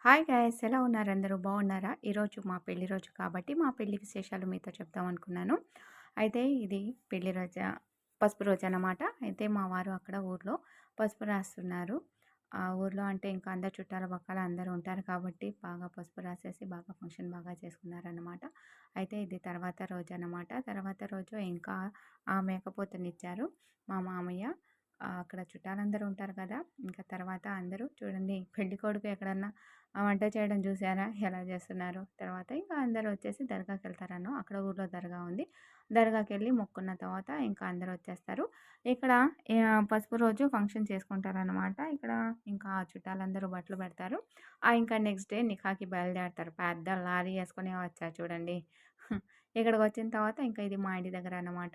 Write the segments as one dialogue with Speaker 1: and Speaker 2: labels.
Speaker 1: Hi guys, ఎలా ఉన్నారు? అందరూ బాగున్నారా? ఈరోజు మా పెళ్లి రోజు కాబట్టి మా పెళ్లి విశేషాలు మీతో చెప్దాం అనుకున్నాను. అయితే ఇది పెళ్లి రోజు, పసుపు రోజు అన్నమాట. అయితే మా వారు అక్కడ ఊర్లో పసుపు రాస్తున్నారు. ఆ ఊర్లో అంటే ఇంకా అందరు చుట్టాల పక్కల అందరూ ఉంటారు కాబట్టి బాగా పసుపు రాసేసి బాగా ఫంక్షన్ బాగా చేసుకున్నారన్నమాట. అయితే ఇది తర్వాత రోజు అన్నమాట. తర్వాత రోజు ఇంకా ఆ మేకపోతునిచ్చారు మా మామయ్య. అక్కడ చుట్టాలందరూ ఉంటారు కదా. ఇంకా తర్వాత అందరూ చూడండి, పెళ్లి కొడుకు ఎక్కడన్నా వంట చేయడం చూసారా ఎలా చేస్తున్నారో. తర్వాత ఇంకా అందరూ వచ్చేసి దర్గాకెళ్తారనో, అక్కడ ఊర్లో దర్గా ఉంది. దర్గాకెళ్ళి మొక్కున్న తర్వాత ఇంకా అందరూ వచ్చేస్తారు. ఇక్కడ పసుపు రోజు ఫంక్షన్ చేసుకుంటారనమాట. ఇక్కడ ఇంకా చుట్టాలందరూ బట్టలు పెడతారు. ఇంకా నెక్స్ట్ డే నికాకి బయలుదేరతారు. పెద్ద లారీ వేసుకొని వచ్చారు చూడండి. ఇక్కడికొచ్చిన తర్వాత ఇంకా ఇది మా ఇంటి దగ్గర అనమాట.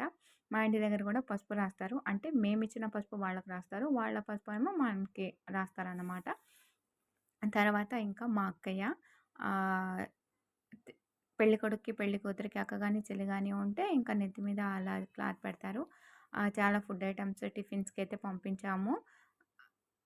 Speaker 1: మా ఇంటి దగ్గర కూడా పసుపు రాస్తారు. అంటే మేమిచ్చిన పసుపు వాళ్ళకి రాస్తారు. వాళ్ళ పసుపు ఏమో మనకి రాస్తారనమాట. తర్వాత ఇంకా మా అక్కయ్య ఆహ్, తె పెళ్ళికొడుక్కి, పెళ్ళికూతురికి అక్క గాని, చెల్లి గాని ఉంటే ఇంకా నెత్తి మీద అలా క్లాత్ పెడతారు. చాలా ఫుడ్ ఐటెమ్స్ టిఫిన్స్‌కైతే పంపించాము.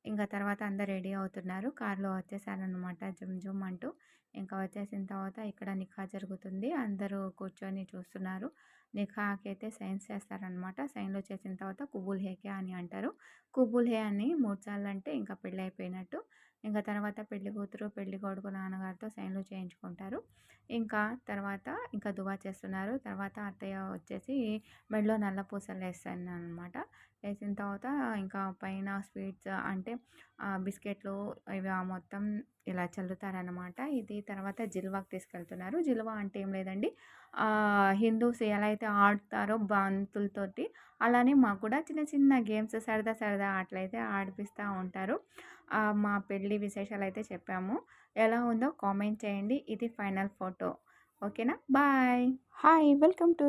Speaker 1: ఇంకా తర్వాత అందరూ రెడీ అవుతున్నారు. కార్‌లో వచ్చేసారనమాట జుమ్ జుమ్ అంటూ. ఇంకా వచ్చేసిన తర్వాత ఇక్కడ నిఖా జరుగుతుంది. అందరూ కూర్చొని చూస్తున్నారు. నిఖాకైతే సైన్స్ చేస్తారనమాట. సైన్‌లు చేసిన తర్వాత కుబుల్ హే క్యా అని అంటారు. కుబుల్ హే అని 3 సార్లు అంటే ఇంకా పెళ్ళైపోయినట్టు. ఇంకా తర్వాత పెళ్లి కూతురు, పెళ్లి కొడుకు నాన్నగారితో సైన్‌లు చేయించుకుంటారు. ఇంకా తర్వాత ఇంకా దువా చేస్తున్నారు. తర్వాత అత్తయ్య వచ్చేసి మెడలో నల్ల పూసలేస్తాననమాట. వేసిన తర్వాత ఇంకా పైన స్వీట్స్ అంటే బిస్కెట్లు ఇవి మొత్తం ఇలా చల్లుతారనమాట. ఇది తర్వాత జిల్వాకి తీసుకెళ్తున్నారు. జిల్వా అంటే ఏం లేదండి, హిందూస్ ఎలా అయితే ఆడతారో బంతులతోటి, అలానే మాకు కూడా చిన్న చిన్న గేమ్స్ సరదా సరదా ఆటలైతే ఆడిపిస్తూ ఉంటారు. మా పెళ్లి విశేషాలైతే చెప్పాము. ఎలా ఉందో కామెంట్ చేయండి. ఇది ఫైనల్ ఫోటో. ఓకేనా? బాయ్. Hi, welcome to